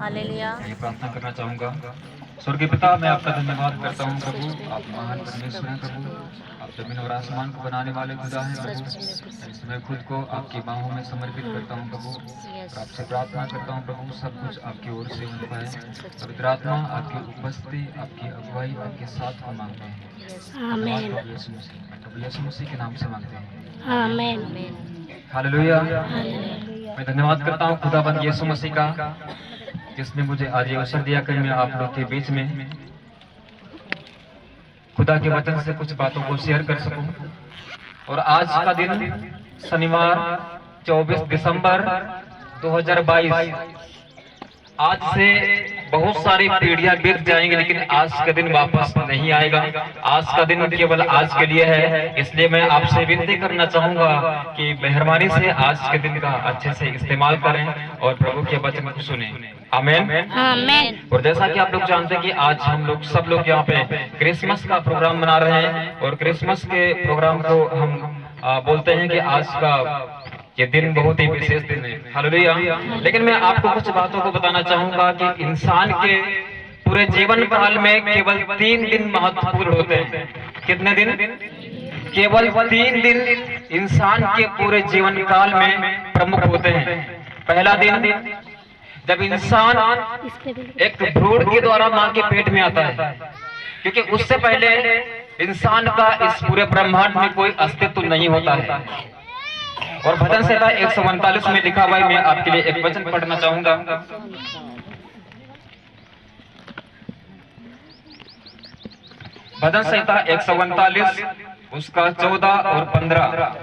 Hallelujah. मैं प्रार्थना करना चाहूंगा। स्वर्गीय पिता, मैं आपका धन्यवाद करता हूँ प्रभु। आप महान परमेश्वर हैं प्रभु। आप जमीन और आसमान को बनाने वाले खुदा हैं प्रभु। मैं इस समय खुद को आपकी बाहों में समर्पित करता हूँ प्रभु, और आपसे प्रार्थना करता हूँ प्रभु सब कुछ आपकी ओर से हो पाए। पवित्र आत्मा आपकी उपस्थिति, आपकी अगुवाई, आपके साथ हम मांगते हैं। धन्यवाद प्रभु यीशु मसीह। प्रभु यीशु मसीह के नाम से मांगते हैं, आमीन। हालेलुया। मैं धन्यवाद करता हूँ खुदाबंद यीशु मसीह का, जिसने मुझे आज ये अवसर दिया कि मैं आप लोग के बीच में खुदा के वचन से कुछ बातों को शेयर कर सकूं। और आज का दिन शनिवार 24 दिसंबर 2022। आज से बहुत सारी पीढ़ियां बीत जाएंगी, लेकिन आज का दिन वापस नहीं आएगा। आज का दिन केवल आज के लिए है। इसलिए मैं आपसे विनती करना चाहूंगा कि मेहरबानी से आज के दिन का अच्छे से इस्तेमाल करें और प्रभु के वचन को सुने। आमीन। आमीन। और जैसा कि आप लोग जानते हैं कि आज हम लोग सब लोग यहाँ पे क्रिसमस का प्रोग्राम मना रहे हैं, और क्रिसमस के प्रोग्राम को हम बोलते हैं कि आज का ये दिन बहुत ही विशेष दिन है। हालेलुया। लेकिन मैं आपको कुछ बातों को बताना चाहूंगा कि इंसान के पूरे जीवन काल में केवल 3 दिन महत्वपूर्ण होते हैं। कितने दिन? केवल 3 दिन इंसान के पूरे जीवन काल में प्रमुख होते हैं। पहला दिन जब इंसान एक भ्रूण के द्वारा मां के पेट में आता है, क्योंकि उससे पहले इंसान का इस पूरे ब्रह्मांड में कोई अस्तित्व नहीं होता है। और भजन संहिता 139 में लिखा हुआ है, मैं आपके लिए एक वचन पढ़ना चाहूंगा। भजन संहिता 139 उसका 14 और 15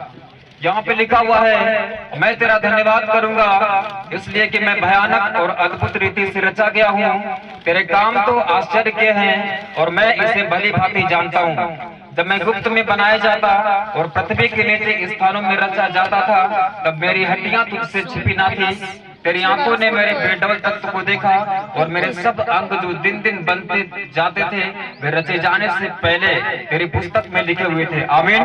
यहाँ पे लिखा हुआ है, मैं तेरा धन्यवाद करूंगा इसलिए कि मैं भयानक और अद्भुत रीति से रचा गया हूँ। तेरे काम तो आश्चर्य के हैं और मैं इसे भली भांति जानता हूँ। जब मैं गुप्त में बनाया जाता और पृथ्वी के नीचे स्थानों में रचा जाता था, तब मेरी हड्डियां तुझसे छिपी ना थी। तेरी आंखों ने मेरे बेडबल तत्व को देखा, और मेरे सब अंग जो दिन दिन बनते जाते थे वे रचे जाने से पहले तेरी पुस्तक में लिखे हुए थे। आमीन।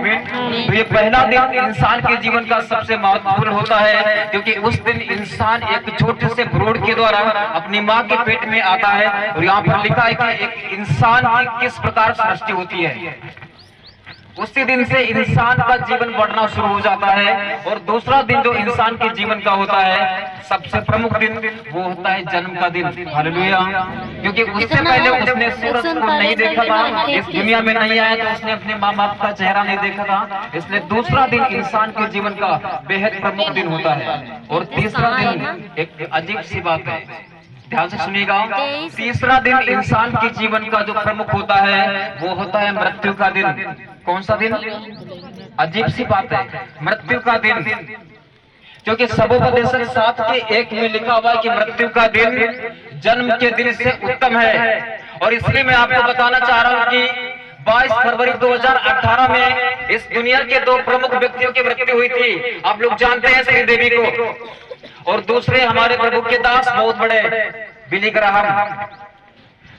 तो ये पहला दिन इंसान के जीवन का सबसे महत्वपूर्ण होता है, क्योंकि उस दिन इंसान एक छोटे से भ्रूण के द्वारा अपनी माँ के पेट में आता है। और यहाँ पर लिखा है कि एक इंसान की किस प्रकार सृष्टि होती है। उसी दिन से इंसान का जीवन बढ़ना शुरू हो जाता है। और दूसरा दिन जो इंसान के जीवन का होता है, सबसे प्रमुख दिन, वो होता है जन्म का दिन। हालेलुया। क्योंकि उससे पहले उसने सूरज को नहीं देखा था, इस दुनिया में नहीं आया तो उसने अपने माँ बाप का चेहरा नहीं देखा था। इसलिए दूसरा दिन इंसान के जीवन का बेहद प्रमुख दिन होता है। और तीसरा दिन एक अजीब सी बात है, ध्यान से सुनिएगा। तीसरा दिन इंसान के जीवन का जो प्रमुख होता है वो होता है मृत्यु का दिन। कौन सा दिन? अजीब सी बात है, मृत्यु का दिन। क्योंकि सबोपदेशक 7:1 में लिखा हुआ है कि मृत्यु का दिन जन्म के दिन से उत्तम है। और इसलिए मैं आपको बताना चाह रहा हूँ कि 22 फरवरी 2018 में इस दुनिया के 2 प्रमुख व्यक्तियों की मृत्यु हुई थी। आप लोग जानते हैं श्रीदेवी को, और दूसरे हमारे प्रभु के दास बहुत बड़े बिली ग्राहम।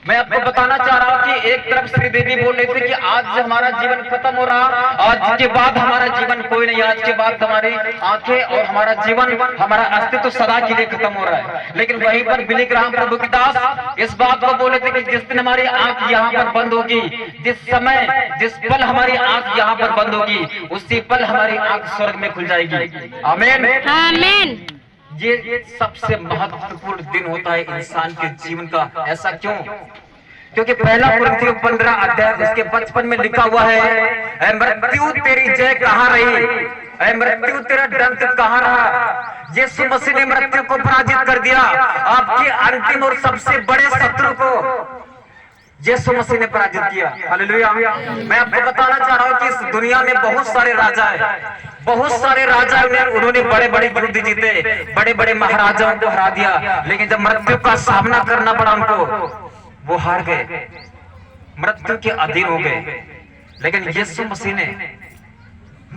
मैं आपको बताना चाह रहा हूँ कि एक तरफ श्रीदेवी बोल रही थी कि आज हमारा जीवन खत्म हो रहा, आज के बाद हमारा जीवन कोई नहीं, आज के बाद हमारी आंखें और हमारा जीवन, हमारा अस्तित्व सदा के लिए खत्म हो रहा है। लेकिन वहीं पर बिली ग्राहम प्रभु के दास इस बात को बोले थे कि जिस दिन हमारी आंख यहाँ पर बंद होगी, जिस समय जिस पल हमारी आंख यहाँ पर बंद होगी, उसी पल हमारी आंख स्वर्ग में खुल जाएगी। आमीन। आमीन। ये सबसे महत्वपूर्ण दिन होता है इंसान के जीवन का। ऐसा क्यों? क्योंकि पहला कुरिन्थियों 15 अध्याय उसके 55 में लिखा हुआ है, ऐ मृत्यु तेरी जय कहाँ रही, ऐ मृत्यु तेरा दंत कहाँ रहा। यीशु मसीह ने मृत्यु को पराजित कर दिया। आपके अंतिम और सबसे बड़े शत्रु को यीशु मसीह ने पराजित किया। हालेलुया। मैं आपको बताना चाह रहा हूँ कि इस दुनिया में बहुत सारे राजा हैं, बहुत सारे राजा उन्होंने बड़े बड़े युद्ध जीते, बड़े बड़े महाराजाओं को हरा दिया, लेकिन जब मृत्यु का सामना करना पड़ा उनको, वो हार गए, मृत्यु के अधीन हो गए। लेकिन यीशु मसीह ने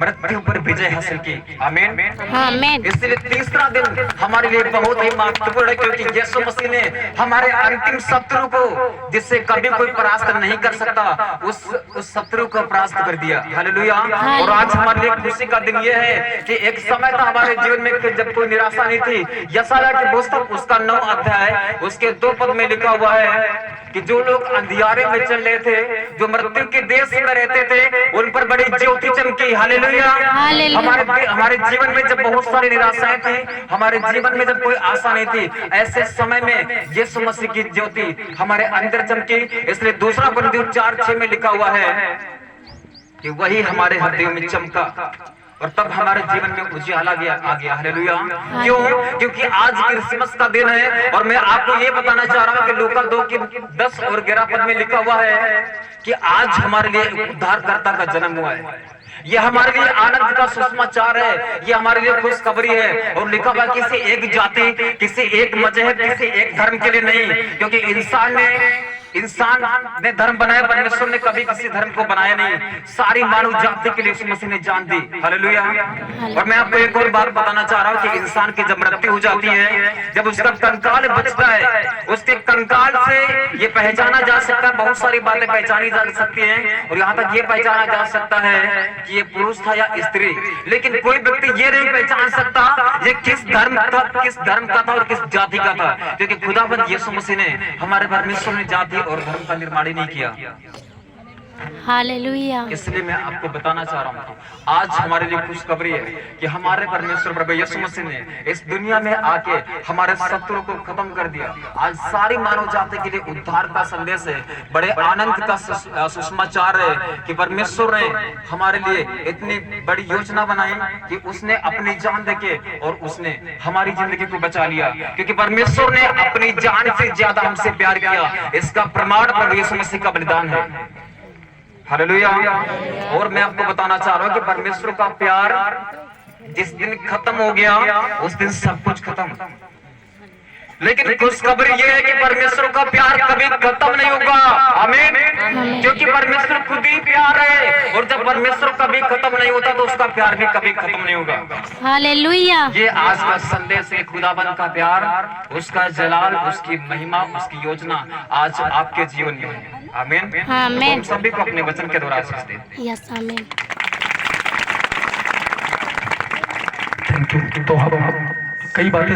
मृत्यु पर विजय हासिल की। आमीन। आमीन। इसलिए तीसरा दिन हमारे लिए बहुत ही महत्वपूर्ण है, क्योंकि यीशु मसीह ने हमारे अंतिम शत्रु को, जिससे कभी कोई परास्त नहीं कर सकता, उस शत्रु को परास्त कर दिया। हालेलुया। और आज हमारे लिए खुशी का दिन यह है कि एक समय था हमारे जीवन में जब कोई निराशा नहीं थी। यशायाह की पुस्तक उसका 9 अध्याय उसके 2 पद में लिखा हुआ है कि जो लोग अंधियारे में चल रहे थे, जो मृत्यु के देश में रहते थे, उन पर बड़ी ज्योति चमकी। हालेलुया। हमारे जीवन में जब बहुत सारी निराशाएं थी, हमारे जीवन में जब कोई आशा नहीं थी, ऐसे समय में यीशु मसीह की ज्योति हमारे अंदर चमकी। इसलिए दूसरा कोरिन्थियों 4:6 में लिखा हुआ है कि वही हमारे हृदयों में चमका और तब हमारे जीवन में उजियाला आ गया। हालेलुया। क्यों? क्योंकि आज क्रिसमस का दिन है और मैं आपको ये बताना चाह रहा हूँ कि लूका 2 के 10 और 11 पद में लिखा हुआ है कि आज हमारे लिए उद्धारकर्ता का जन्म हुआ है। ये हमारे लिए आनंद का सुसमाचार है, ये हमारे लिए खुशखबरी है। और लिखा हुआ किसी एक जाति, किसी एक मजहब, किसी एक धर्म के लिए नहीं, क्योंकि इंसान ने धर्म बनाया, परमेश्वर ने कभी किसी धर्म को बनाया नहीं। सारी मानव जाति के लिए यीशु मसीह ने जान दी। हालेलुया। और मैं आपको एक और बात बताना चाह रहा हूँ कि इंसान की जब मृत्यु हो जाती है, जब उसका कंकाल बचता है, उसके कंकाल से ये पहचाना जा सकता है, बहुत सारी बातें पहचानी जा सकती हैं। और यहाँ तक ये पहचाना जा सकता है कि ये पुरुष था या स्त्री, लेकिन कोई व्यक्ति ये नहीं पहचान सकता ये किस धर्म का था और किस जाति का था, क्योंकि खुदावंद यीशु मसीह ने, हमारे परमेश्वर ने जाति और धर्म का निर्माण ही नहीं किया। हालेलुया। इसलिए मैं आपको बताना चाह रहा हूँ आज हमारे लिए खुशखबरी है कि हमारे परमेश्वर प्रभु यीशु मसीह ने इस दुनिया में आके हमारे शत्रु को खत्म कर दिया। आज सारी मानव जाति के लिए उद्धार का संदेश है, बड़े आनंद का सुसमाचार है कि परमेश्वर ने हमारे लिए इतनी बड़ी योजना बनाई कि उसने अपनी जान देके और उसने हमारी जिंदगी को बचा लिया, क्योंकि परमेश्वर ने अपनी जान से ज्यादा हमसे प्यार किया। इसका प्रमाण प्रभु यीशु मसीह का बलिदान है। हालेलुया। और मैं आपको बताना चाह रहा हूँ कि परमेश्वर का प्यार जिस दिन खत्म हो गया उस दिन सब कुछ खत्म। लेकिन खुशखबरी ये है कि परमेश्वर का प्यार कभी खत्म नहीं होगा। आमीन। क्योंकि परमेश्वर खुद ही प्यार है, और जब परमेश्वर कभी खत्म नहीं होता तो उसका प्यार भी कभी खत्म नहीं होगा। हालेलुया। ये आज का संदेश है, खुदाबंद का प्यार, उसका जलाल, उसकी महिमा, उसकी योजना आज आपके जीवन में है। आमीन। आमीन। हम सभी को अपने वचन के द्वारा आशीष दें। यस आमीन। Thank you. तो हम कई बातें